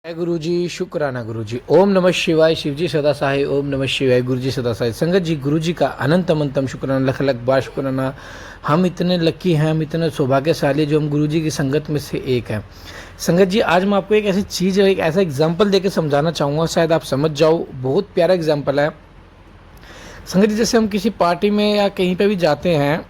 जय गुरु जी, शुक्राना गुरु जी। ओम नमः शिवाय, शिव जी सदा सहाय। ओम नमः शिवाय, गुरु जी सदा सहाय। संगत जी, गुरु जी का अनंत अनंतम शुक्राना, लख लख बार शुक्राना। हम इतने लकी हैं, हम इतने सौभाग्यशाली जो हम गुरु जी की संगत में से एक हैं। संगत जी, आज मैं आपको एक ऐसी चीज़, एक ऐसा एग्जाम्पल देकर समझाना चाहूँगा, शायद आप समझ जाओ। बहुत प्यारा एग्जाम्पल है। संगत जी, जैसे हम किसी पार्टी में या कहीं पर भी जाते हैं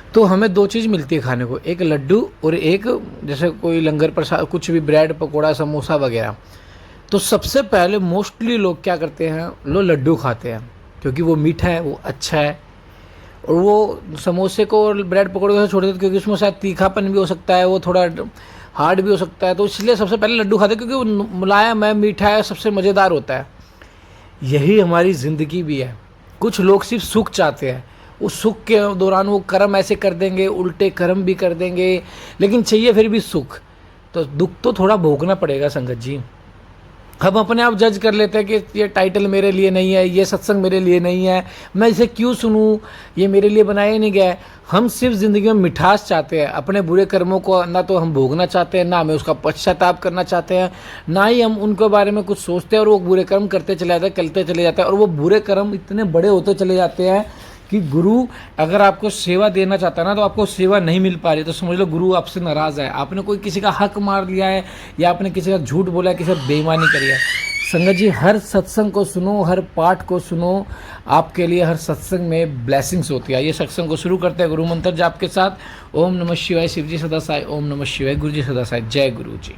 तो हमें दो चीज़ मिलती है खाने को, एक लड्डू और एक जैसे कोई लंगर प्रसाद, कुछ भी ब्रेड पकौड़ा समोसा वगैरह। तो सबसे पहले मोस्टली लोग क्या करते हैं, लोग लड्डू खाते हैं क्योंकि वो मीठा है, वो अच्छा है। और वो समोसे को और ब्रेड पकौड़े को छोड़ देते क्योंकि उसमें शायद तीखापन भी हो सकता है, वो थोड़ा हार्ड भी हो सकता है, तो इसलिए सबसे पहले लड्डू खाते हैं क्योंकि वो मुलायम है, मीठा है, सबसे मज़ेदार होता है। यही हमारी ज़िंदगी भी है। कुछ लोग सिर्फ सुख चाहते हैं, उस सुख के दौरान वो कर्म ऐसे कर देंगे, उल्टे कर्म भी कर देंगे, लेकिन चाहिए फिर भी सुख। तो दुख तो थोड़ा भोगना पड़ेगा संगत जी। हम अपने आप जज कर लेते हैं कि ये टाइटल मेरे लिए नहीं है, ये सत्संग मेरे लिए नहीं है, मैं इसे क्यों सुनूं, ये मेरे लिए बनाया ही नहीं गया है। हम सिर्फ ज़िंदगी में मिठास चाहते हैं, अपने बुरे कर्मों को ना तो हम भोगना चाहते हैं, ना हमें उसका पश्चाताप करना चाहते हैं, ना ही हम उनके बारे में कुछ सोचते हैं। और वो बुरे कर्म करते चले जाते हैं, करते चले जाते हैं, और वो बुरे कर्म इतने बड़े होते चले जाते हैं कि गुरु अगर आपको सेवा देना चाहता है ना, तो आपको सेवा नहीं मिल पा रही, तो समझ लो गुरु आपसे नाराज़ है। आपने कोई किसी का हक मार लिया है, या आपने किसी का झूठ बोला है, किसी का बेईमानी करी है। संगत जी, हर सत्संग को सुनो, हर पाठ को सुनो, आपके लिए हर सत्संग में ब्लेसिंग्स होती है। ये सत्संग को शुरू करते हैं गुरु मंत्र जाप के साथ। ओम नमः शिवाय, शिव जी सदा सहाय। ओम नमः शिवाय, गुरु जी सदा सहाय। जय गुरु जी।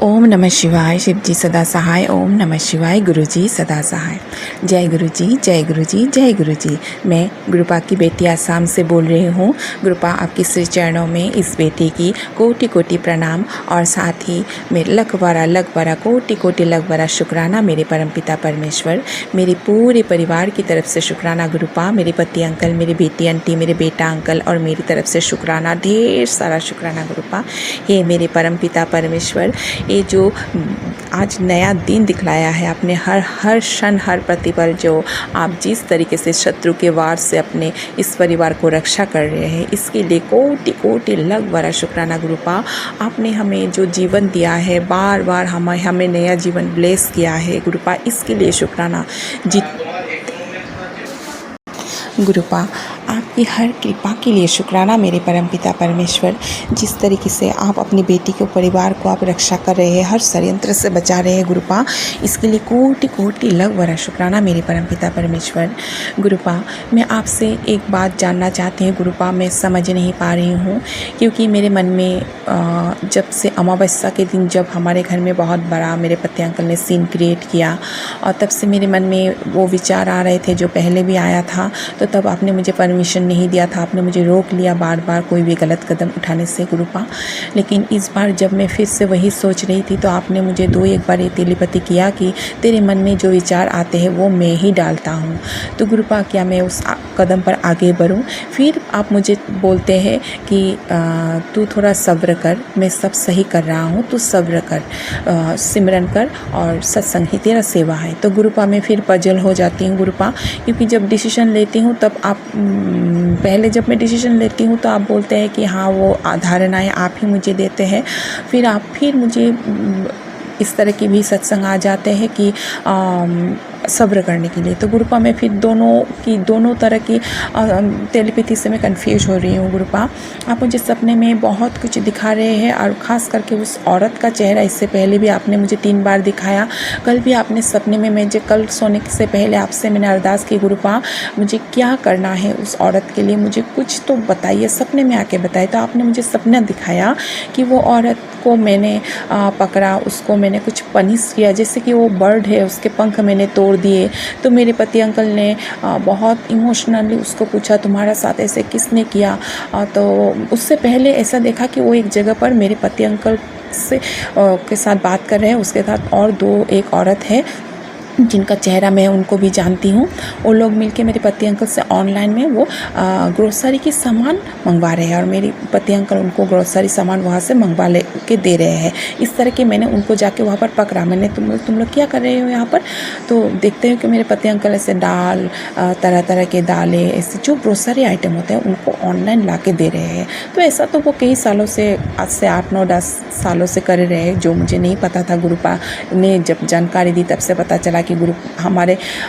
ओम नमः शिवाय, शिव जी सदा सहाय। ओम नमः शिवाय, गुरु जी सदा सहाय। जय गुरु जी, जय गुरु जी, जय गुरु जी। मैं गुरुपा की बेटी आसाम से बोल रही हूँ। गुरुपा आपके श्री चरणों में इस बेटी की कोटि कोटि प्रणाम, और साथ ही मेरे लख बारा कोटि कोटि लख बारा शुक्राना मेरे परमपिता परमेश्वर। मेरे पूरे परिवार की तरफ से शुक्राना गुरुपा। मेरे पति अंकल, मेरी बेटी आंटी, मेरे बेटा अंकल और मेरी तरफ से शुक्राना, ढेर सारा शुक्राना गुरुपा। हे मेरे परमपिता परमेश्वर, ये जो आज नया दिन दिखलाया है आपने, हर क्षण हर प्रतिपल जो आप जिस तरीके से शत्रु के वार से अपने इस परिवार को रक्षा कर रहे हैं, इसके लिए कोटि कोटि लख बार शुक्राना गुरुपा। आपने हमें जो जीवन दिया है, बार बार हमें नया जीवन ब्लेस किया है गुरुपा, इसके लिए शुक्राना गुरुपा। आपकी हर कृपा के लिए शुक्राना मेरे परमपिता परमेश्वर। जिस तरीके से आप अपनी बेटी को, परिवार को आप रक्षा कर रहे हैं, हर षड्यंत्र से बचा रहे हैं गुरुपा, इसके लिए कोटि कोटि लख बार शुक्राना मेरे परमपिता परमेश्वर। गुरुपा, मैं आपसे एक बात जानना चाहती हूँ गुरुपा, मैं समझ नहीं पा रही हूँ, क्योंकि मेरे मन में जब से अमावस्या के दिन जब हमारे घर में बहुत बड़ा मेरे पति अंकल ने सीन क्रिएट किया, और तब से मेरे मन में वो विचार आ रहे थे जो पहले भी आया था, तो तब आपने मुझे परमिशन नहीं दिया था, आपने मुझे रोक लिया बार बार कोई भी गलत कदम उठाने से गुरुपा। लेकिन इस बार जब मैं फिर से वही सोच रही थी, तो आपने मुझे एक बार ये तेलीपति किया कि तेरे मन में जो विचार आते हैं वो मैं ही डालता हूँ। तो गुरुपा, क्या मैं उस कदम पर आगे बढ़ूँ? फिर आप मुझे बोलते हैं कि तू थोड़ा सब्र कर, मैं सब सही कर रहा हूँ, तू सब्र कर, सिमरन कर, और सत्संग ही तेरा सेवा है। तो गुरुपा, मैं फिर पजल हो जाती हूँ गुरुपा, क्योंकि जब डिसीजन लेती हूँ तब आप पहले जब मैं डिसीजन लेती हूँ तो आप बोलते हैं कि हाँ वो धारणाएँ आप ही मुझे देते हैं, फिर मुझे इस तरह की भी सत्संग आ जाते हैं कि सब्र करने के लिए। तो गुरुपा, मैं फिर दोनों तरह की टेलीपैथी से मैं कंफ्यूज हो रही हूँ गुरुपा। आप मुझे सपने में बहुत कुछ दिखा रहे हैं, और ख़ास करके उस औरत का चेहरा, इससे पहले भी आपने मुझे 3 बार दिखाया। कल भी आपने सपने में, मैं कल सोने से पहले आपसे मैंने अरदास की गुरुपा, मुझे क्या करना है उस औरत के लिए, मुझे कुछ तो बताइए, सपने में आके बताइए। तो आपने मुझे सपना दिखाया कि वो औरत को मैंने पकड़ा, उसको मैंने कुछ पनिश किया, जैसे कि वो बर्ड है, उसके पंख मैंने तोड़ दिए। तो मेरे पति अंकल ने बहुत इमोशनली उसको पूछा, तुम्हारा साथ ऐसे किसने किया? तो उससे पहले ऐसा देखा कि वो एक जगह पर मेरे पति अंकल से के साथ बात कर रहे हैं, उसके साथ और एक औरत है, जिनका चेहरा मैं उनको भी जानती हूँ, वो लोग मिलके मेरे पति अंकल से ऑनलाइन में वो ग्रोसरी की सामान मंगवा रहे हैं और मेरे पति अंकल उनको ग्रोसरी सामान वहाँ से मंगवा ले के दे रहे हैं। इस तरह के मैंने उनको जाके वहाँ पर पकड़ा, मैंने तुम लोग क्या कर रहे हो यहाँ पर। तो देखते हो कि मेरे पति अंकल ऐसे दाल, तरह तरह के दालें, ऐसे जो ग्रोसरी आइटम होते हैं उनको ऑनलाइन ला के दे रहे हैं। तो ऐसा तो वो कई सालों से, आज से 8-9-10 सालों से कर रहे हैं, जो मुझे नहीं पता था। गुरुपा ने जब जानकारी दी तब से पता चला कि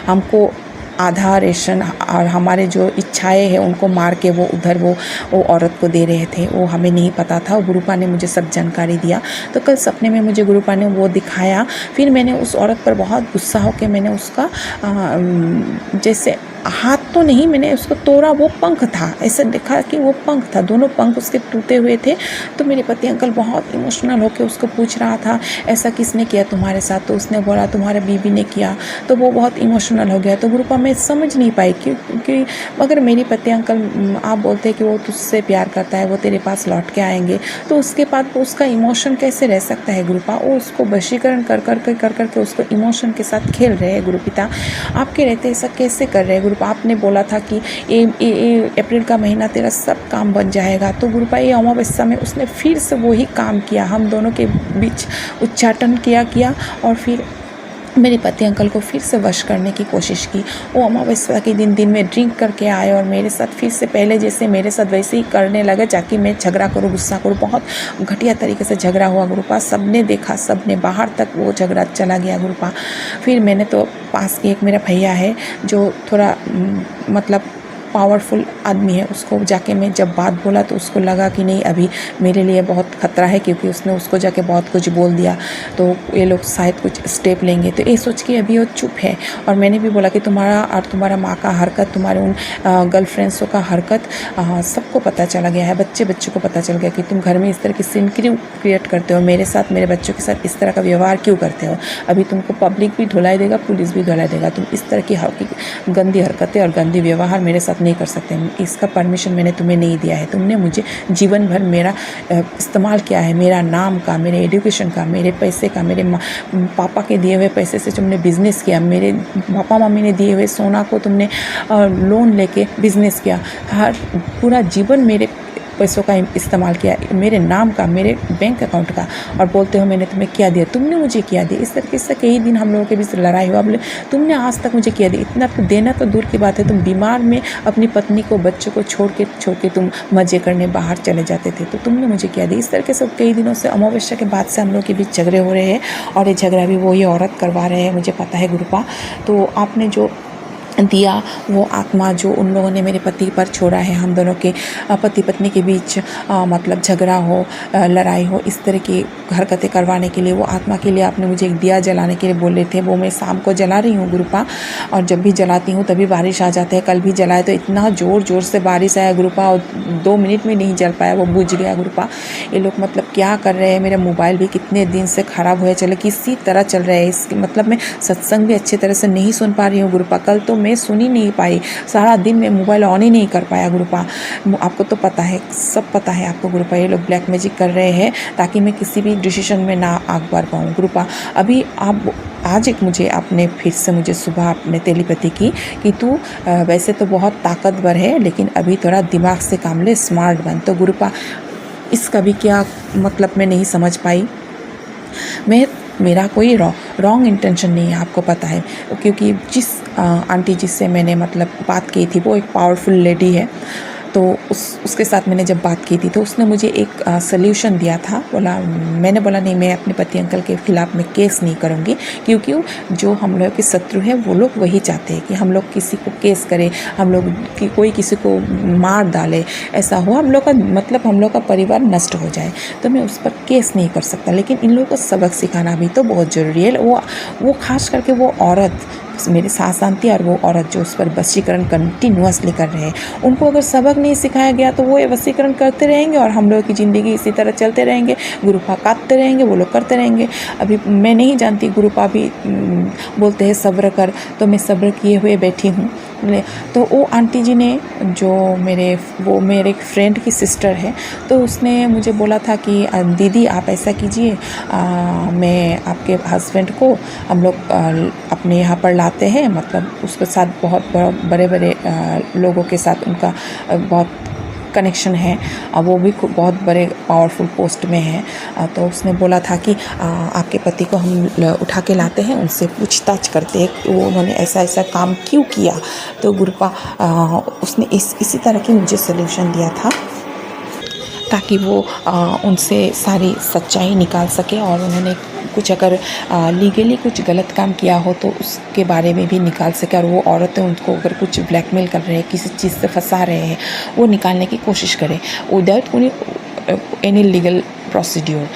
हमको आधा रेशन और हमारे जो इच्छाएं हैं उनको मार के वो उधर वो औरत को दे रहे थे, वो हमें नहीं पता था। गुरुपा ने मुझे सब जानकारी दिया। तो कल सपने में मुझे गुरुपा ने वो दिखाया। फिर मैंने उस औरत पर बहुत गुस्सा होकर मैंने उसका जैसे हाथ तो नहीं, मैंने उसको तोड़ा, वो पंख था, ऐसे देखा कि वो पंख था, दोनों पंख उसके टूटे हुए थे। तो मेरे पति अंकल बहुत इमोशनल होकर उसको पूछ रहा था, ऐसा किसने किया तुम्हारे साथ। तो उसने बोला तुम्हारे बीवी ने किया। तो वो बहुत इमोशनल हो गया। तो गुरुपा मैं समझ नहीं पाई क्योंकि अगर मेरे पति अंकल आप बोलते हैं कि वो तुझसे प्यार करता है, वो तेरे पास लौट के आएंगे, तो उसके बाद वो उसका इमोशन कैसे रह सकता है गुरुपा। वो उसको वशीकरण कर करके उसको इमोशन के साथ खेल रहे हैं। गुरुपिता आपके रहते ऐसा कैसे कर रहे हैं। आपने बोला था कि अप्रैल का महीना तेरा सब काम बन जाएगा। तो गुरुपा ये अमावस्या में उसने फिर से वही काम किया, हम दोनों के बीच उच्चाटन किया और फिर मेरे पति अंकल को फिर से वश करने की कोशिश की। वो अमावस्या के दिन में ड्रिंक करके आए और मेरे साथ फिर से पहले जैसे मेरे साथ वैसे ही करने लगा, ताकि मैं झगड़ा करूँ, गुस्सा करूँ। बहुत घटिया तरीके से झगड़ा हुआ गुरुपा, सबने देखा, सबने बाहर तक वो झगड़ा चला गया गुरुपा। फिर मैंने तो पास के एक मेरा भैया है जो थोड़ा मतलब पावरफुल आदमी है, उसको जाके मैं जब बात बोला तो उसको लगा कि नहीं अभी मेरे लिए बहुत खतरा है, क्योंकि उसने उसको जाके बहुत कुछ बोल दिया तो ये लोग शायद कुछ स्टेप लेंगे। तो ये सोच के अभी वो चुप है। और मैंने भी बोला कि तुम्हारा माँ का हरकत, तुम्हारे उन गर्लफ्रेंड्सों का हरकत सबको पता चला गया है, बच्चों को पता चल गया कि तुम घर में इस तरह की सीन क्यों क्रिएट करते हो, मेरे साथ, मेरे बच्चों के साथ इस तरह का व्यवहार क्यों करते हो। अभी तुमको पब्लिक भी धुलाई देगा, पुलिस भी धुलाई देगा। तुम इस तरह की गंदी हरकतें और गंदी व्यवहार मेरे साथ नहीं कर सकते। इसका परमिशन मैंने तुम्हें नहीं दिया है। तुमने मुझे जीवन भर मेरा इस्तेमाल किया है, मेरा नाम का, मेरे एजुकेशन का, मेरे पैसे का, मेरे पापा के दिए हुए पैसे से तुमने बिजनेस किया, मेरे पापा मम्मी ने दिए हुए सोना को तुमने लोन लेके बिजनेस किया। हर पूरा जीवन मेरे पैसों का इस्तेमाल किया, मेरे नाम का, मेरे बैंक अकाउंट का, और बोलते हो मैंने तुम्हें क्या दिया, तुमने मुझे क्या दिया। इस तरीके से कई दिन हम लोगों के बीच लड़ाई हुआ। बोले तुमने आज तक मुझे क्या दिया। इतना तो देना तो दूर की बात है, तुम बीमार में अपनी पत्नी को, बच्चों को छोड़ के तुम मज़े करने बाहर चले जाते थे, तो तुमने मुझे क्या दिया। इस तरीके से कई दिनों से अमावस्या के बाद से हम लोग के बीच झगड़े हो रहे हैं और ये झगड़ा भी वही औरत करवा रहे हैं, मुझे पता है गुरुपा। तो आपने जो दिया वो आत्मा जो उन लोगों ने मेरे पति पर छोड़ा है, हम दोनों के पति पत्नी के बीच मतलब झगड़ा हो, लड़ाई हो, इस तरह की हरकतें करवाने के लिए, वो आत्मा के लिए आपने मुझे एक दिया जलाने के लिए बोले थे। वो मैं शाम को जला रही हूँ गुरुपा, और जब भी जलाती हूँ तभी बारिश आ जाते हैं। कल भी जलाए तो इतना ज़ोर से बारिश आया गुरुपा, और 2 मिनट में नहीं जल पाया, वो बुझ गया गुरुपा। ये लोग मतलब क्या कर रहे हैं। मेरा मोबाइल भी कितने दिन से ख़राब हुआ चले, किसी तरह चल रहा है। इसके मतलब मैं सत्संग भी अच्छी तरह से नहीं सुन पा रही हूँ गुरुपा। कल तो मैं सुन ही नहीं पाई, सारा दिन मैं मोबाइल ऑन ही नहीं कर पाया गुरुपा। आपको तो पता है, सब पता है आपको गुरुपा। ये लोग ब्लैक मैजिक कर रहे हैं ताकि मैं किसी भी डिसीजन में ना आग बार पाऊँ गुरुपा। अभी आप आज एक मुझे आपने फिर से मुझे सुबह आपने टेलीपैथी की कि तू वैसे तो बहुत ताकतवर है, लेकिन अभी थोड़ा दिमाग से काम ले, स्मार्ट बन। तो गुरुपा इसका भी क्या मतलब मैं नहीं समझ पाई। मेरा कोई रॉन्ग इंटेंशन नहीं है, आपको पता है, क्योंकि जिस आंटी जिससे मैंने मतलब बात की थी वो एक पावरफुल लेडी है। तो उसके साथ मैंने जब बात की थी तो उसने मुझे एक सल्यूशन दिया था। मैंने बोला नहीं, मैं अपने पति अंकल के ख़िलाफ़ में केस नहीं करूँगी, क्योंकि जो हम लोग के शत्रु हैं वो लोग वही चाहते हैं कि हम लोग किसी को केस करें, हम लोग कि कोई किसी को मार डाले, ऐसा हो, हम लोग का मतलब हम लोग का परिवार नष्ट हो जाए। तो मैं उस पर केस नहीं कर सकता, लेकिन इन लोगों को सबक सिखाना भी तो बहुत ज़रूरी है। वो खास करके वो औरत, मेरी सास शांति और वो औरत जो उस पर वशीकरण कंटिन्यूअसली कर रहे हैं, उनको अगर सबक नहीं सिखाया गया तो वो ये वशीकरण करते रहेंगे और हम लोगों की ज़िंदगी इसी तरह चलते रहेंगे। गुरुपा काटते रहेंगे, वो लोग करते रहेंगे। अभी मैं नहीं जानती, गुरुपा भी बोलते हैं सब्र कर, तो मैं सब्र किए हुए बैठी हूँ। तो वो आंटी जी ने जो मेरे एक फ्रेंड की सिस्टर है, तो उसने मुझे बोला था कि दीदी आप ऐसा कीजिए, मैं आपके हस्बैंड को हम लोग अपने यहाँ पर लाते हैं, मतलब उसके साथ बहुत बड़े बड़े लोगों के साथ उनका बहुत कनेक्शन है, वो भी बहुत बड़े पावरफुल पोस्ट में है। तो उसने बोला था कि आपके पति को हम उठा के लाते हैं, उनसे पूछताछ करते हैं कि वो उन्होंने ऐसा ऐसा काम क्यों किया। तो गुरुपा उसने इसी तरह की मुझे सल्यूशन दिया था ताकि वो उनसे सारी सच्चाई निकाल सके, और उन्होंने कुछ अगर लीगली कुछ गलत काम किया हो तो उसके बारे में भी निकाल सके, और वो औरतें उनको अगर कुछ ब्लैकमेल कर रहे हैं, किसी चीज़ से फंसा रहे हैं, वो निकालने की कोशिश करें विदाउट एनी लीगल प्रोसीड्यूर।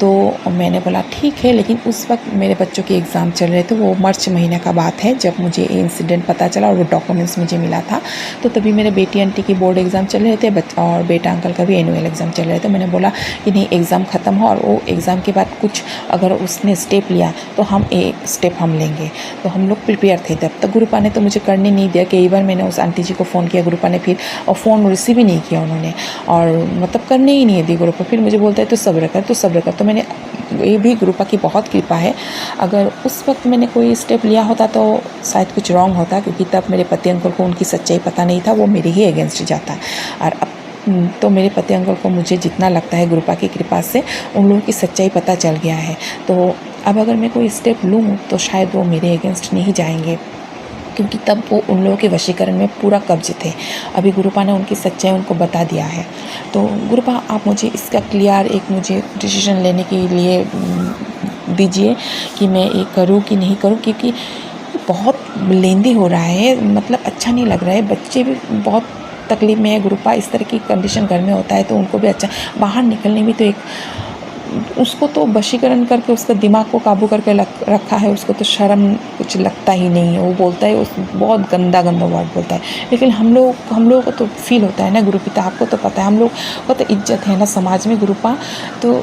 तो मैंने बोला ठीक है, लेकिन उस वक्त मेरे बच्चों के एग्ज़ाम चल रहे थे, वो मार्च महीने का बात है जब मुझे ये इंसिडेंट पता चला और वो डॉक्यूमेंट्स मुझे मिला था। तो तभी मेरे बेटी आंटी की बोर्ड एग्ज़ाम चल रहे थे और बेटा अंकल का भी एनुअल एग्ज़ाम चल रहे थे। मैंने बोला कि नहीं, एग्ज़ाम ख़त्म हो और वो एग्ज़ाम के बाद कुछ अगर उसने स्टेप लिया तो हम एक स्टेप हम लेंगे। तो हम लोग प्रिपेयर थे तब तक। गुरुपा ने तो मुझे करने नहीं दिया। कई बार मैंने उस आंटी जी को फ़ोन किया, गुरुपा ने फिर फ़ोन रिसीव ही नहीं किया उन्होंने, और मतलब करने ही नहीं दी गुरुपा। फिर मुझे बोलता है तो सब्र कर, तो सब्र कर। तो मैंने, ये भी गुरुपा की बहुत कृपा है, अगर उस वक्त मैंने कोई स्टेप लिया होता तो शायद कुछ रॉन्ग होता, क्योंकि तब मेरे पति अंकल को उनकी सच्चाई पता नहीं था, वो मेरे ही अगेंस्ट जाता। और अब तो मेरे पति अंकल को मुझे जितना लगता है गुरुपा की कृपा से उन लोगों की सच्चाई पता चल गया है। तो अब अगर मैं कोई स्टेप लूँ तो शायद वो मेरे अगेंस्ट नहीं जाएंगे, क्योंकि तब वो उन लोगों के वशीकरण में पूरा कब्ज थे। अभी गुरुपा ने उनकी सच्चाई उनको बता दिया है। तो गुरुपा आप मुझे इसका क्लियर एक मुझे डिसीजन लेने के लिए दीजिए कि मैं ये करूँ कि नहीं करूँ, क्योंकि बहुत लेंदी हो रहा है, मतलब अच्छा नहीं लग रहा है। बच्चे भी बहुत तकलीफ़ में है गुरुपा। इस तरह की कंडीशन घर में होता है तो उनको भी अच्छा, बाहर निकलने भी तो एक, उसको तो वशीकरण करके उसका दिमाग को काबू करके रखा है, उसको तो शर्म कुछ लगता ही नहीं है। वो बोलता है, उस बहुत गंदा वर्ड बोलता है, लेकिन हम लोगों को तो फील होता है ना गुरुपिता, आपको तो पता है, हम लोग को तो इज्जत है ना समाज में गुरुपा। तो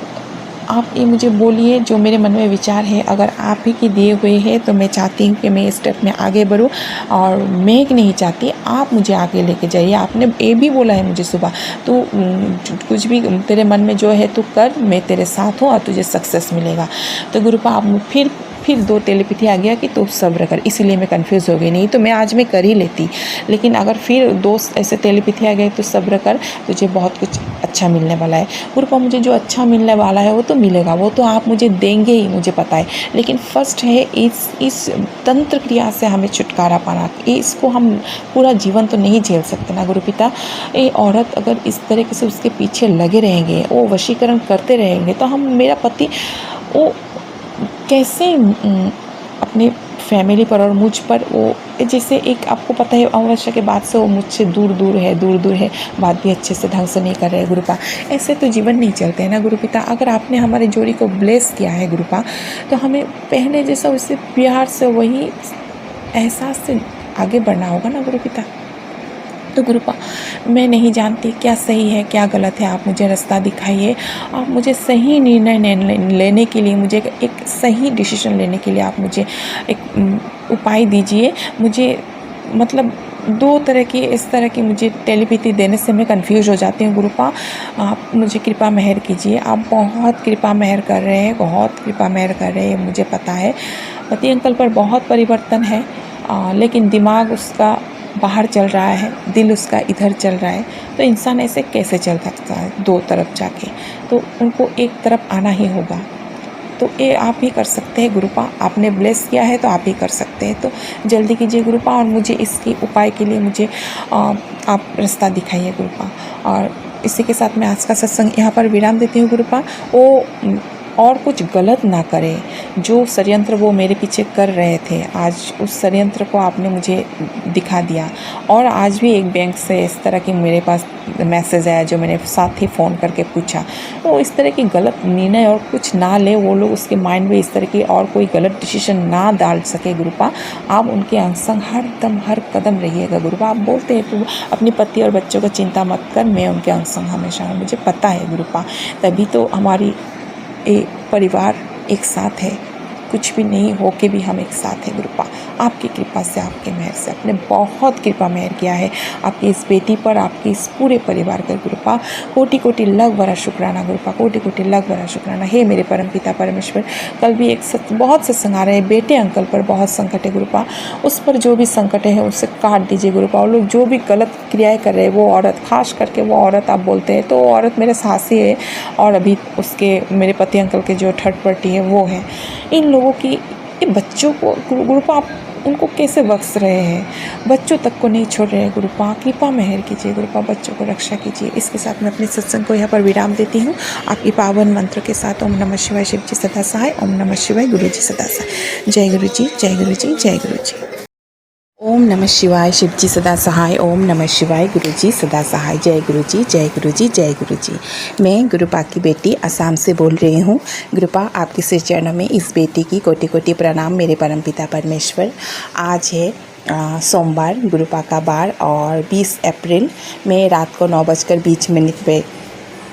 आप ये मुझे बोलिए जो मेरे मन में विचार है, अगर आप ही के दिए हुए हैं तो मैं चाहती हूँ कि मैं इस स्टेप में आगे बढ़ूँ, और मैं नहीं चाहती, आप मुझे आगे लेके जाइए। आपने ये भी बोला है मुझे सुबह, तो कुछ भी तेरे मन में जो है तू कर, मैं तेरे साथ हूँ और तुझे सक्सेस मिलेगा। तो गुरुपा आप फिर दो टेलीपैथी आ गया कि तू सब्र कर, इसीलिए मैं कंफ्यूज हो गई। नहीं तो मैं आज मैं कर ही लेती, लेकिन अगर फिर दो ऐसे टेलीपैथी आ गए तो सब्र कर, तुझे बहुत कुछ अच्छा मिलने वाला है। गुरुपा मुझे जो अच्छा मिलने वाला है वो तो मिलेगा, वो तो आप मुझे देंगे ही, मुझे पता है। लेकिन फर्स्ट है इस तंत्र क्रिया से हमें छुटकारा पाना। इसको हम पूरा जीवन तो नहीं झेल सकते ना गुरुपिता। ये औरत अगर इस तरीके से उसके पीछे लगे रहेंगे, वो वशीकरण करते रहेंगे, तो हम, मेरा पति वो कैसे अपने फैमिली पर और मुझ पर, वो जैसे एक, आपको पता है अमावस्या के बाद से वो मुझसे दूर है, बात भी अच्छे से ढंग से नहीं कर रहे गुरुपा। ऐसे तो जीवन नहीं चलते हैं ना गुरुपिता। अगर आपने हमारी जोड़ी को ब्लेस किया है गुरुपा, तो हमें पहले जैसा उससे प्यार से, वही एहसास से आगे बढ़ना होगा ना गुरुपिता। तो गुरुपा मैं नहीं जानती क्या सही है क्या गलत है, आप मुझे रास्ता दिखाइए। आप मुझे सही निर्णय लेने के लिए, मुझे एक सही डिसीजन लेने के लिए आप मुझे एक उपाय दीजिए। मुझे मतलब दो तरह की, इस तरह की मुझे टेलीपैथी देने से मैं कंफ्यूज हो जाती हूँ गुरुपा। आप मुझे कृपा मेहर कीजिए। आप बहुत कृपा मेहर कर रहे हैं, बहुत कृपा मेहर कर रहे हैं, मुझे पता है। पति अंकल पर बहुत परिवर्तन है, लेकिन दिमाग उसका बाहर चल रहा है, दिल उसका इधर चल रहा है। तो इंसान ऐसे कैसे चल सकता है दो तरफ जाके? तो उनको एक तरफ आना ही होगा। तो ये आप ही कर सकते हैं गुरुपा, आपने ब्लेस किया है तो आप ही कर सकते हैं। तो जल्दी कीजिए गुरुपा, और मुझे इसकी उपाय के लिए मुझे आप रास्ता दिखाइए गुरुपा। और इसी के साथ मैं आज का सत्संग यहाँ पर विराम देती हूँ गुरुपा। वो और कुछ गलत ना करें। जो षड्यंत्र वो मेरे पीछे कर रहे थे, आज उस षड्यंत्र को आपने मुझे दिखा दिया। और आज भी एक बैंक से इस तरह की मेरे पास मैसेज आया, जो मैंने साथ ही फ़ोन करके पूछा। वो इस तरह की गलत निर्णय और कुछ ना ले, वो लोग उसके माइंड में इस तरह की और कोई गलत डिसीजन ना डाल सके गुरुपा। आप उनके अंग संग हर दम हर कदम रहिएगा गुरुपा। आप बोलते हैं तो अपनी पति और बच्चों का चिंता मत कर, मैं उनके अंग संग हमेशा हूँ, मुझे पता है गुरुपा। तभी तो हमारी परिवार एक साथ है, कुछ भी नहीं हो के भी हम एक साथ हैं गुरुपा। आपकी कृपा से, आपके मेहर से आपने बहुत कृपा मेहर किया है आपकी इस बेटी पर, आपके इस पूरे परिवार का गुरुपा। कोटि कोटि लाख बड़ा शुक्राना गुरुपा, कोटि कोटि लाख बड़ा शुक्राना। हे मेरे परमपिता परमेश्वर, कल भी बहुत सत्संग आ रहे हैं, बेटे अंकल पर बहुत संकट है गुरुपा, उस पर जो भी संकट है उसे काट दीजिए गुरुपा। और लोग जो भी गलत क्रियाएं कर रहे हैं, वो औरत, खास करके वो औरत आप बोलते हैं तो वो औरत मेरे सासी है, और अभी उसके मेरे पति अंकल के जो थर्ड पार्टी है वो है। इन लोगों की, ये बच्चों को गुरुपा आप उनको कैसे बख्श रहे हैं, बच्चों तक को नहीं छोड़ रहे हैं गुरुपा। कृपा मेहर कीजिए गुरुपा, बच्चों को रक्षा कीजिए। इसके साथ मैं अपने सत्संग को यहाँ पर विराम देती हूँ आपकी पावन मंत्र के साथ। ओम नमः शिवाय, शिव जी सदा सहाय। ओम नमः शिवाय, गुरु जी सदा सहाय। जय गुरु जी, जय गुरु जी, जय गुरु जी। ओम नमः शिवाय, शिव जी सदा सहाय। ओम नमः शिवाय, गुरु जी सदा सहाय। जय गुरु जी, जय गुरु जी, जय गुरु जी। मैं गुरुपा की बेटी असम से बोल रही हूँ। गुरुपा आपके श्री चरणों में इस बेटी की कोटि कोटि प्रणाम मेरे परमपिता परमेश्वर। आज है सोमवार, गुरुपा का बार, और 20 अप्रैल में रात को 9:20 पे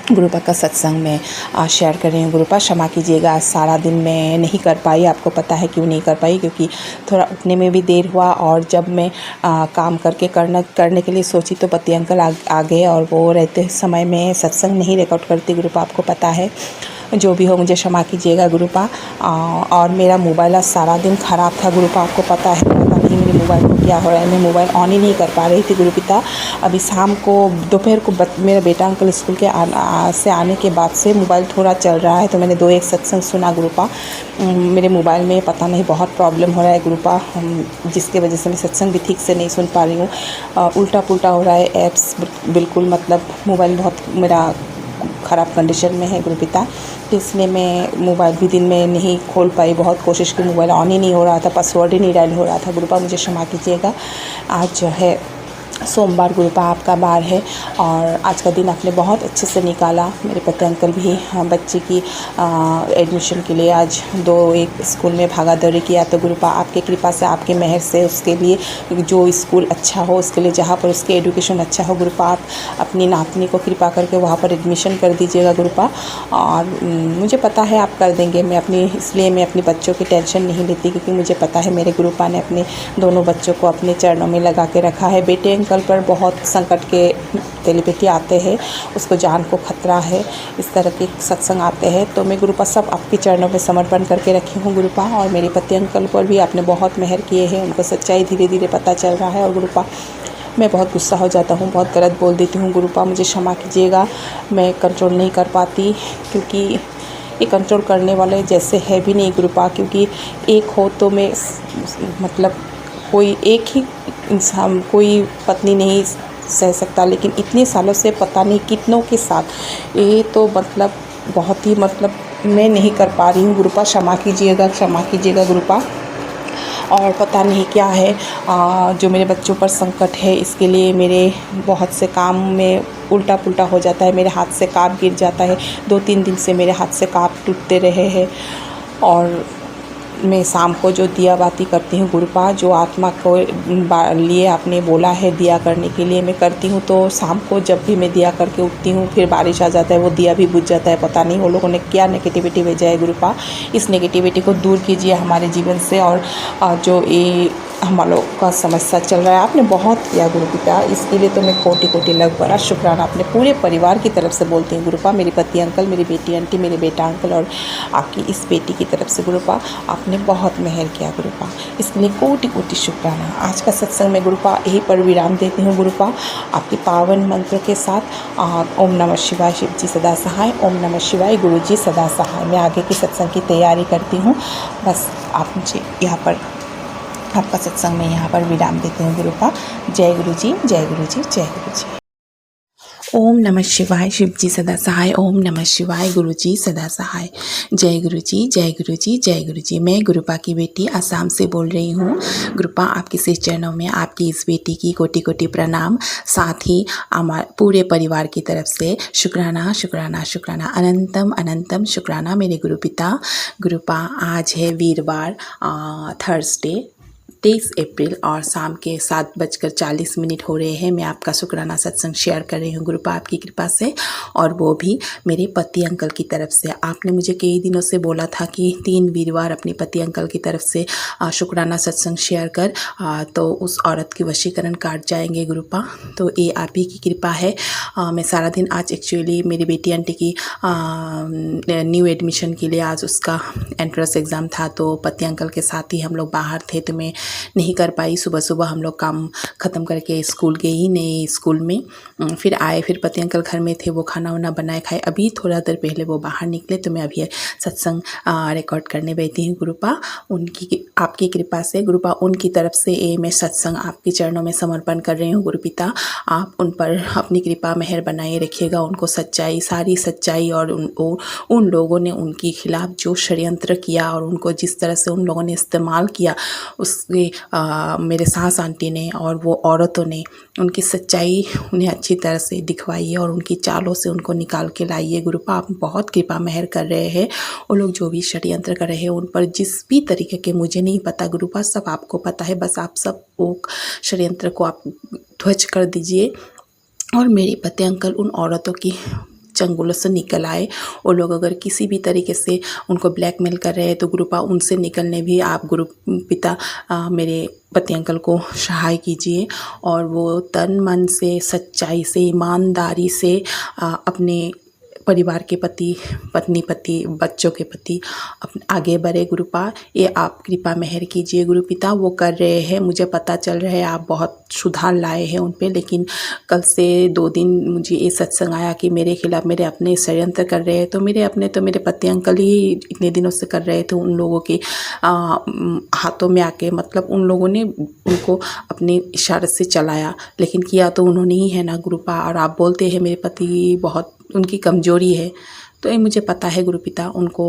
गुरुपा का सत्संग में शेयर कर रही हूँ। गुरुपा क्षमा कीजिएगा, आज सारा दिन मैं नहीं कर पाई। आपको पता है क्यों नहीं कर पाई, क्योंकि थोड़ा उठने में भी देर हुआ, और जब मैं काम करने के लिए सोची तो पति अंकल आ गए, और वो रहते समय में सत्संग नहीं रिकॉर्ड करती गुरुपा, आपको पता है। जो भी हो मुझे क्षमा कीजिएगा गुरुपा। और मेरा मोबाइल आज सारा दिन ख़राब था गुरुपा, आपको पता है। पता नहीं मेरे मोबाइल को क्या हो रहा है, मैं मोबाइल ऑन ही नहीं कर पा रही थी गुरुपिता। अभी शाम को दोपहर को मेरा बेटा अंकल स्कूल के से आने के बाद से मोबाइल थोड़ा चल रहा है, तो मैंने 2-1 सत्संग सुना गुरुपा। मेरे मोबाइल में पता नहीं बहुत प्रॉब्लम हो रहा है गुरुपा, जिसके वजह से मैं सत्संग भी ठीक से नहीं सुन पा रही हूँ। उल्टा पुल्टा हो रहा है, ऐप्स बिल्कुल, मतलब मोबाइल बहुत मेरा ख़राब कंडीशन में है गुरुपिता, इसलिए मैं मोबाइल भी दिन में नहीं खोल पाई। बहुत कोशिश की, मोबाइल ऑन ही नहीं हो रहा था, पासवर्ड ही नहीं डायल हो रहा था गुरुपा, मुझे क्षमा कीजिएगा। आज जो है सोमवार गुरुपा आपका बार है, और आज का दिन आपने बहुत अच्छे से निकाला। मेरे पति अंकल भी बच्चे की एडमिशन के लिए आज 2-1 स्कूल में भागादौड़ी किया, तो गुरुपा आपके कृपा से, आपके मेहर से उसके लिए जो स्कूल अच्छा हो, उसके लिए जहाँ पर उसके एडुकेशन अच्छा हो गुरुपा, आप अपनी नातनी को कृपा करके वहाँ पर एडमिशन कर दीजिएगा गुरुपा। और मुझे पता है आप कर देंगे, इसलिए मैं अपने बच्चों की टेंशन नहीं लेती, क्योंकि मुझे पता है मेरे गुरुपा ने अपने दोनों बच्चों को अपने चरणों में लगा के रखा है। बेटे अंकल पर बहुत संकट के तेलीपेटी आते हैं, उसको जान को खतरा है, इस तरह के सत्संग आते हैं, तो मैं गुरुपा सब आपके चरणों में समर्पण करके रखी हूँ गुरुपा। और मेरे पति अंकल पर भी आपने बहुत मेहर किए हैं, उनको सच्चाई धीरे धीरे पता चल रहा है। और गुरुपा मैं बहुत गुस्सा हो जाता हूँ, बहुत गलत बोल देती हूँ गुरुपा, मुझे क्षमा कीजिएगा। मैं कंट्रोल नहीं कर पाती, क्योंकि ये कंट्रोल करने वाले जैसे है भी नहीं गुरुपा, क्योंकि एक हो तो मैं, मतलब कोई एक ही इंसान, कोई पत्नी नहीं सह सकता, लेकिन इतने सालों से पता नहीं कितनों के साथ, ये तो मतलब बहुत ही, मतलब मैं नहीं कर पा रही हूँ गुरुपा, क्षमा कीजिएगा गुरुपा। और पता नहीं क्या है जो मेरे बच्चों पर संकट है, इसके लिए मेरे बहुत से काम में उल्टा पुल्टा हो जाता है, मेरे हाथ से काप गिर जाता है। 2-3 दिन से मेरे हाथ से काप टूटते रहे हैं। और मैं शाम को जो दिया बाती करती हूँ गुरुपा, जो आत्मा को लिए आपने बोला है दिया करने के लिए, मैं करती हूँ। तो शाम को जब भी मैं दिया करके उठती हूँ, फिर बारिश आ जाता है, वो दिया भी बुझ जाता है। पता नहीं वो लोगों ने क्या नेगेटिविटी भेजा है गुरुपा, इस नेगेटिविटी को दूर कीजिए हमारे जीवन से। और जो ये हम लोग का समस्या चल रहा है, आपने बहुत किया गुरुपिता, इसके लिए तो मैं कोटि कोटि लाख बड़ा शुक्राना अपने पूरे परिवार की तरफ से बोलती हूँ गुरुपा। मेरे पति अंकल, मेरी बेटी आंटी, मेरे बेटा अंकल, और आपकी इस बेटी की तरफ से गुरुपा, आपने बहुत मेहर किया गुरुपा, इसके लिए कोटि कोटि शुक्राना। आज का सत्संग में गुरुपा यहीं पर विराम देती हूँ गुरुपा, आपके पावन मंत्र के साथ। ओम नमः शिवाय, शिव जी सदा सहाय। ओम नमः शिवाय, गुरु जी सदा सहाय। मैं आगे की सत्संग की तैयारी करती हूँ, बस आप मुझे यहाँ पर, आपका सत्संग में यहाँ पर विराम देती हूँ गुरुपा। जय गुरु जी, जय गुरु जी, जय गुरु जी। ओम नमः शिवाय, शिव जी सदा सहाय। ओम नमः शिवाय, गुरु जी सदा सहाय। जय गुरु जी, जय गुरु जी, जय गुरु जी। मैं गुरुपा की बेटी असम से बोल रही हूँ। गुरुपा आपके श्री चरणों में आपकी इस बेटी की कोटि कोटि प्रणाम, साथ ही हमारे पूरे परिवार की तरफ से शुक्राना शुक्राना शुक्राना, अनंतम अनंतम शुक्राना मेरे गुरुपिता। गुरुपा आज है वीरवार, थर्सडे, 23 अप्रैल और शाम के 7:40 हो रहे हैं। मैं आपका शुक्राना सत्संग शेयर कर रही हूँ गुरुपा आपकी कृपा से, और वो भी मेरे पति अंकल की तरफ से। आपने मुझे कई दिनों से बोला था कि 3 वीरवार अपने पति अंकल की तरफ से शुक्राना सत्संग शेयर कर, तो उस औरत की वशीकरण काट जाएंगे गुरुपा। तो ये आप ही की कृपा है। मैं सारा दिन आज एक्चुअली मेरी बेटी आंटी की न्यू एडमिशन के लिए आज उसका एंट्रेंस एग्ज़ाम था, तो पति अंकल के साथ ही हम लोग बाहर थे, तो मैं नहीं कर पाई। सुबह सुबह हम लोग काम ख़त्म करके स्कूल गए ही नए स्कूल में, फिर आए, फिर पति अंकल घर में थे, वो खाना वाना बनाए खाए। अभी थोड़ा देर पहले वो बाहर निकले, तो मैं अभी सत्संग रिकॉर्ड करने बैठी हूँ गुरुपा। उनकी आपकी कृपा से गुरुपा, उनकी तरफ से ये मैं सत्संग आपके चरणों में समर्पण कर रही हूँ गुरुपिता। आप उन पर अपनी कृपा मेहर बनाए रखिएगा, उनको सच्चाई, सारी सच्चाई, और उन लोगों ने उनके खिलाफ जो षड्यंत्र किया और उनको जिस तरह से उन लोगों ने इस्तेमाल किया, उसके मेरे सास आंटी ने और वो औरतों ने उनकी सच्चाई उन्हें अच्छी तरह से दिखवाई है और उनकी चालों से उनको निकाल के लाइए गुरुपा। आप बहुत कृपा मेहर कर रहे हैं। वो लोग जो भी षड्यंत्र कर रहे हैं उन पर जिस भी तरीके के, मुझे नहीं पता गुरुपा, सब आपको पता है। बस आप सब वो षड्यंत्र को आप ध्वस्त कर दीजिए और मेरे पति अंकल उन औरतों की चंगुलों से निकल आए। वो लोग अगर किसी भी तरीके से उनको ब्लैकमेल कर रहे हैं तो गुरुपा उनसे निकलने भी आप गुरु पिता मेरे पति अंकल को सहाय कीजिए, और वो तन मन से, सच्चाई से, ईमानदारी से अपने परिवार के प्रति, पत्नी प्रति, बच्चों के प्रति आगे बढ़े गुरुपा। ये आप कृपा मेहर कीजिए गुरुपिता। वो कर रहे हैं, मुझे पता चल रहा है आप बहुत सुधार लाए हैं उन पे, लेकिन कल से 2 दिन मुझे ये सत्संग आया कि मेरे खिलाफ मेरे अपने षड्यंत्र कर रहे हैं। तो मेरे पति अंकल ही इतने दिनों से कर रहे थे, उन लोगों के हाथों में आके, मतलब उन लोगों ने उनको अपने इशारे से चलाया, लेकिन किया तो उन्होंने ही है ना गुरुपा। और आप बोलते हैं मेरे पति बहुत उनकी कमजोरी है, तो ये मुझे पता है गुरुपिता, उनको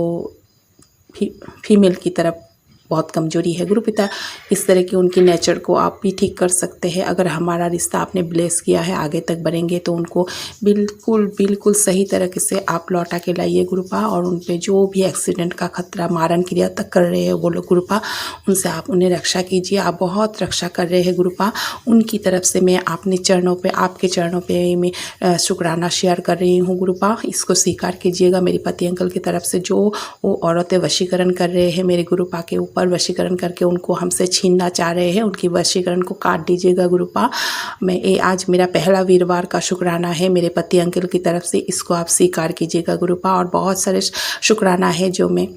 फीमेल की तरफ बहुत कमजोरी है गुरुपिता। इस तरह की उनकी नेचर को आप भी ठीक कर सकते हैं। अगर हमारा रिश्ता आपने ब्लेस किया है, आगे तक बढ़ेंगे, तो उनको बिल्कुल सही तरीके से आप लौटा के लाइए गुरुपा। और उन पे जो भी एक्सीडेंट का खतरा, मारण क्रिया तक कर रहे हैं वो लोग गुरुपा, उनसे आप उन्हें रक्षा कीजिए। आप बहुत रक्षा कर रहे हैं गुरुपा। उनकी तरफ से मैं अपने चरणों पे, आपके चरणों पे मैं शुक्राना शेयर कर रही हूँ गुरुपा। इसको स्वीकार कीजिएगा। मेरे पति अंकल की तरफ से जो वो औरतें वशीकरण कर रहे हैं मेरे गुरुपा के ऊपर, वशीकरण करके उनको हमसे छीनना चाह रहे हैं, उनकी वशीकरण को काट दीजिएगा गुरुपा। मैं ये आज मेरा पहला वीरवार का शुक्राना है मेरे पति अंकल की तरफ से, इसको आप स्वीकार कीजिएगा गुरुपा। और बहुत सारे शुक्राना है जो मैं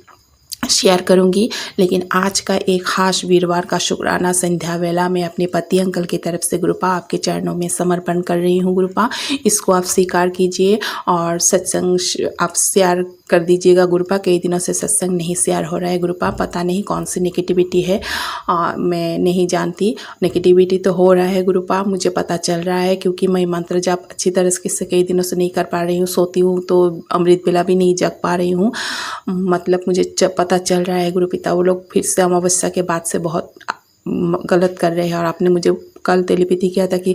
शेयर करूंगी, लेकिन आज का एक खास वीरवार का शुक्राना संध्या वेला मैं अपने पति अंकल की तरफ से गुरुपा आपके चरणों में समर्पण कर रही हूँ गुरुपा। इसको आप स्वीकार कीजिए और सत्संग आप शेयर कर दीजिएगा गुरुपा। कई दिनों से सत्संग नहीं शेयर हो रहा है गुरुपा, पता नहीं कौन सी नेगेटिविटी है, मैं नहीं जानती। नेगेटिविटी तो हो रहा है गुरुपा, मुझे पता चल रहा है, क्योंकि मैं मंत्र जाप अच्छी तरह से कई दिनों से नहीं कर पा रही हूँ। सोती हूँ तो अमृत बेला भी नहीं जग पा रही हूँ, मतलब मुझे पता चल रहा है गुरुपिता। वो लोग फिर से अमावस्या के बाद से बहुत गलत कर रहे हैं। और आपने मुझे कल टेलीपैथी किया था कि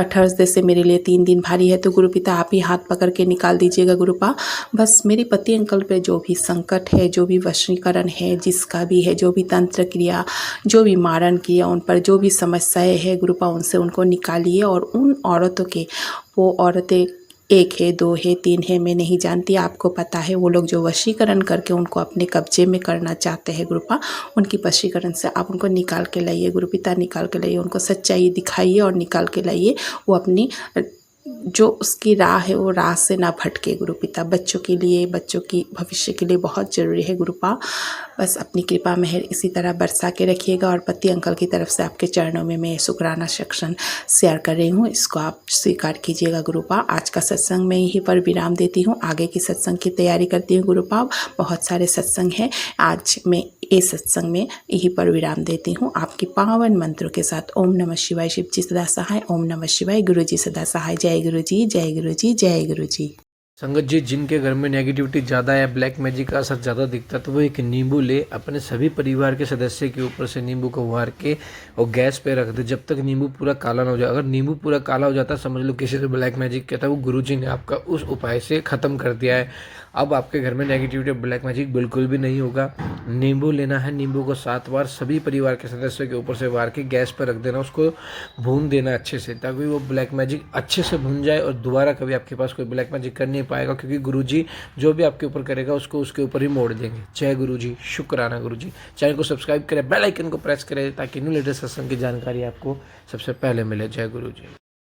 थर्सडे से मेरे लिए 3 दिन भारी है, तो गुरुपिता आप ही हाथ पकड़ के निकाल दीजिएगा गुरुपा। बस मेरे पति अंकल पे जो भी संकट है, जो भी वशीकरण है, जिसका भी है, जो भी तंत्र क्रिया, जो भी मारण किया, उन पर जो भी समस्याएं है गुरुपा, उनसे उनको निकालिए। और उन औरतों के, वो औरतें 1 है, 2 है, 3 है, मैं नहीं जानती, आपको पता है। वो लोग जो वशीकरण करके उनको अपने कब्जे में करना चाहते हैं गुरुपा, उनकी वशीकरण से आप उनको निकाल के लाइए गुरुपिता, निकाल के लाइए, उनको सच्चाई दिखाइए और निकाल के लाइए। वो अपनी जो उसकी राह है वो राह से ना भटके गुरुपिता। बच्चों के लिए, बच्चों की भविष्य के लिए बहुत ज़रूरी है गुरुपा। बस अपनी कृपा मेहर इसी तरह बरसा के रखिएगा। और पति अंकल की तरफ से आपके चरणों में मैं शुक्राना सेक्शन शेयर कर रही हूँ, इसको आप स्वीकार कीजिएगा गुरुपा। आज का सत्संग मैं यहीं पर विराम देती हूँ, आगे की सत्संग की तैयारी करती हूँ गुरुपा। बहुत सारे सत्संग हैं, आज मैं इस सत्संग में यहीं पर विराम देती हूँ आपके पावन मंत्रों के साथ। ओम नमः शिवाय, शिव जी सदा सहाय। ओम नमः शिवाय, गुरु जी सदा सहाय। जय गुरु जी, जय गुरु जी, जय गुरु जी। संगत जी, जिनके घर में नेगेटिविटी ज़्यादा है, ब्लैक मैजिक का असर ज़्यादा दिखता है, तो वो एक नींबू ले, अपने सभी परिवार के सदस्य के ऊपर से नींबू को उबार के और गैस पे रख दे जब तक नींबू पूरा काला ना हो जाए। अगर नींबू पूरा काला हो जाता है, समझ लो किसी से ब्लैक मैजिक किया था, वो गुरुजी ने आपका उस उपाय से ख़त्म कर दिया है। अब आपके घर में नेगेटिविटी ब्लैक मैजिक बिल्कुल भी नहीं होगा। नींबू लेना है, नींबू को 7 बार सभी परिवार के सदस्यों के ऊपर से वार के गैस पर रख देना, उसको भून देना अच्छे से, ताकि वो ब्लैक मैजिक अच्छे से भून जाए और दोबारा कभी आपके पास कोई ब्लैक मैजिक कर नहीं पाएगा, क्योंकि गुरुजी जो भी आपके ऊपर करेगा उसको उसके ऊपर ही मोड़ देंगे। जय गुरुजी, शुक्राना गुरुजी। चैनल को सब्सक्राइब करें, बेल आइकन को प्रेस करें, ताकि न्यू लेटेस्ट सत्संग की जानकारी आपको सबसे पहले मिले। जय गुरुजी।